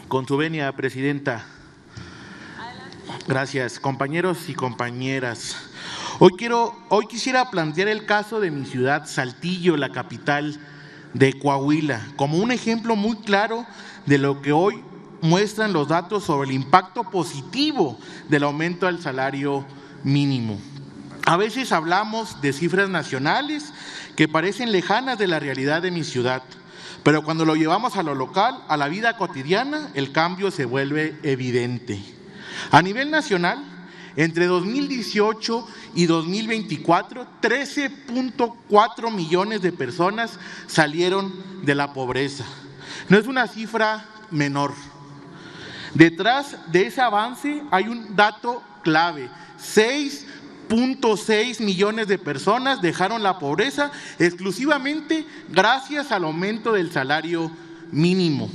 Con su venia, presidenta. Gracias, compañeros y compañeras. Hoy quisiera plantear el caso de mi ciudad, Saltillo, la capital de Coahuila, como un ejemplo muy claro de lo que hoy muestran los datos sobre el impacto positivo del aumento al salario mínimo. A veces hablamos de cifras nacionales que parecen lejanas de la realidad de mi ciudad, pero cuando lo llevamos a lo local, a la vida cotidiana, el cambio se vuelve evidente. A nivel nacional, entre 2018 y 2024, 13.4 millones de personas salieron de la pobreza. No es una cifra menor. Detrás de ese avance hay un dato clave: 6.6 millones de personas dejaron la pobreza exclusivamente gracias al aumento del salario mínimo,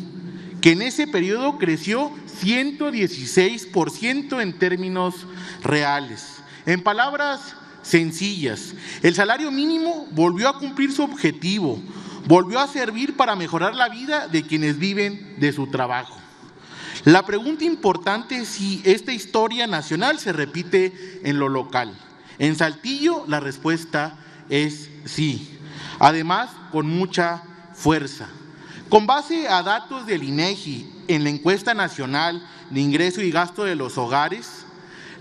que en ese periodo creció 116% en términos reales. En palabras sencillas, el salario mínimo volvió a cumplir su objetivo, volvió a servir para mejorar la vida de quienes viven de su trabajo. La pregunta importante es si esta historia nacional se repite en lo local. En Saltillo la respuesta es sí, además con mucha fuerza. Con base a datos del INEGI en la encuesta nacional de ingreso y gasto de los hogares,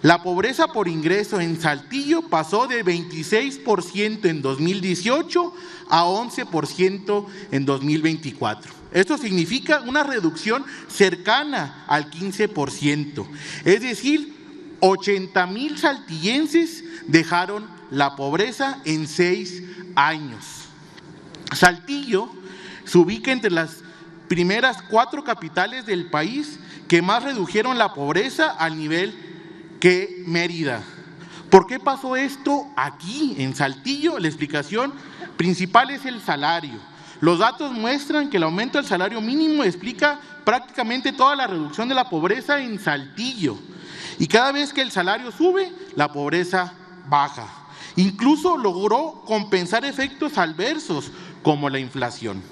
la pobreza por ingreso en Saltillo pasó de 26% en 2018 a 11% en 2024. Esto significa una reducción cercana al 15%, es decir, 80,000 saltillenses dejaron la pobreza en 6 años. Saltillo se ubica entre las primeras 4 capitales del país que más redujeron la pobreza al nivel que Mérida. ¿Por qué pasó esto aquí en Saltillo? La explicación principal es el salario. Los datos muestran que el aumento del salario mínimo explica prácticamente toda la reducción de la pobreza en Saltillo. Y cada vez que el salario sube, la pobreza baja. Incluso logró compensar efectos adversos como la inflación.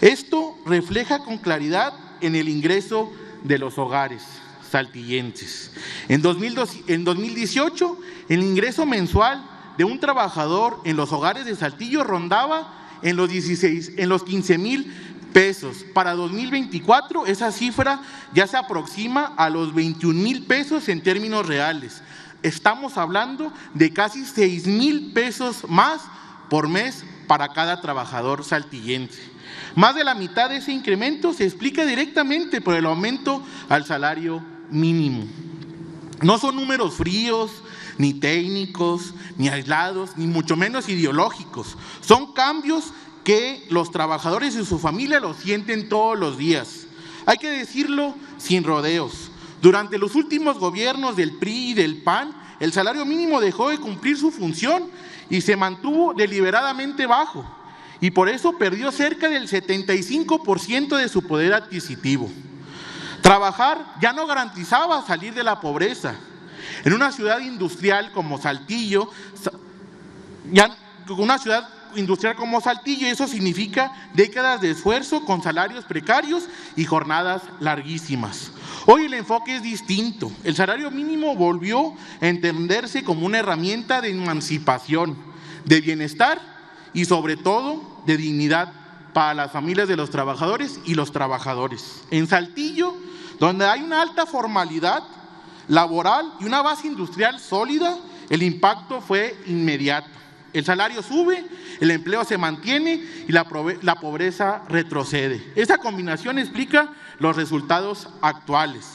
Esto refleja con claridad en el ingreso de los hogares saltillenses. En 2018, el ingreso mensual de un trabajador en los hogares de Saltillo rondaba en los 15,000 pesos. Para 2024, esa cifra ya se aproxima a los 21,000 pesos en términos reales. Estamos hablando de casi 6,000 pesos más por mes para cada trabajador saltillense. Más de la mitad de ese incremento se explica directamente por el aumento al salario mínimo. No son números fríos, ni técnicos, ni aislados, ni mucho menos ideológicos. Son cambios que los trabajadores y su familia lo sienten todos los días. Hay que decirlo sin rodeos. Durante los últimos gobiernos del PRI y del PAN, el salario mínimo dejó de cumplir su función y se mantuvo deliberadamente bajo, y por eso perdió cerca del 75% de su poder adquisitivo. Trabajar ya no garantizaba salir de la pobreza. En una ciudad industrial como Saltillo, eso significa décadas de esfuerzo con salarios precarios y jornadas larguísimas. Hoy el enfoque es distinto. El salario mínimo volvió a entenderse como una herramienta de emancipación, de bienestar y sobre todo de dignidad para las familias de los trabajadores y los trabajadores. En Saltillo, donde hay una alta formalidad laboral y una base industrial sólida, el impacto fue inmediato. El salario sube, el empleo se mantiene y la pobreza retrocede. Esa combinación explica los resultados actuales.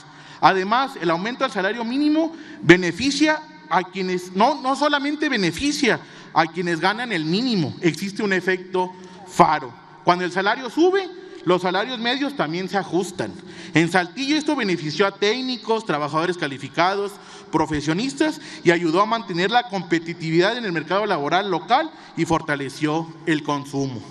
Además, el aumento del salario mínimo beneficia a quienes, no solamente beneficia a quienes ganan el mínimo, existe un efecto faro. Cuando el salario sube, los salarios medios también se ajustan. En Saltillo esto benefició a técnicos, trabajadores calificados, profesionistas y ayudó a mantener la competitividad en el mercado laboral local y fortaleció el consumo.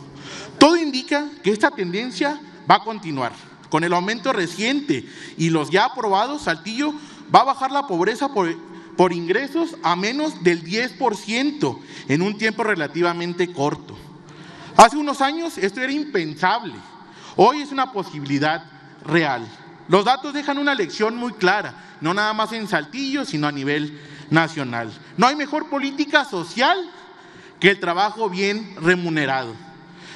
Todo indica que esta tendencia va a continuar. Con el aumento reciente y los ya aprobados, Saltillo va a bajar la pobreza por ingresos a menos del 10% en un tiempo relativamente corto. Hace unos años esto era impensable. Hoy es una posibilidad real. Los datos dejan una lección muy clara, no nada más en Saltillo, sino a nivel nacional. No hay mejor política social que el trabajo bien remunerado.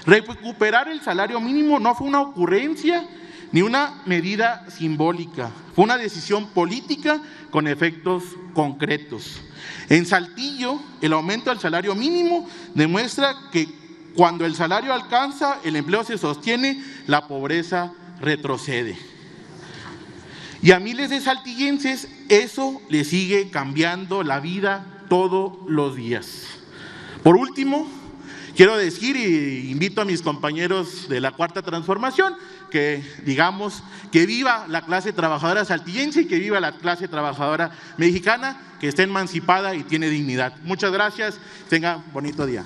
Recuperar el salario mínimo no fue una ocurrencia ni una medida simbólica, fue una decisión política con efectos concretos. En Saltillo, el aumento del salario mínimo demuestra que cuando el salario alcanza, el empleo se sostiene, la pobreza retrocede. Y a miles de saltillenses eso les sigue cambiando la vida todos los días. Por último, quiero decir y invito a mis compañeros de la Cuarta Transformación que digamos que viva la clase trabajadora saltillense y que viva la clase trabajadora mexicana, que esté emancipada y tiene dignidad. Muchas gracias, tengan bonito día.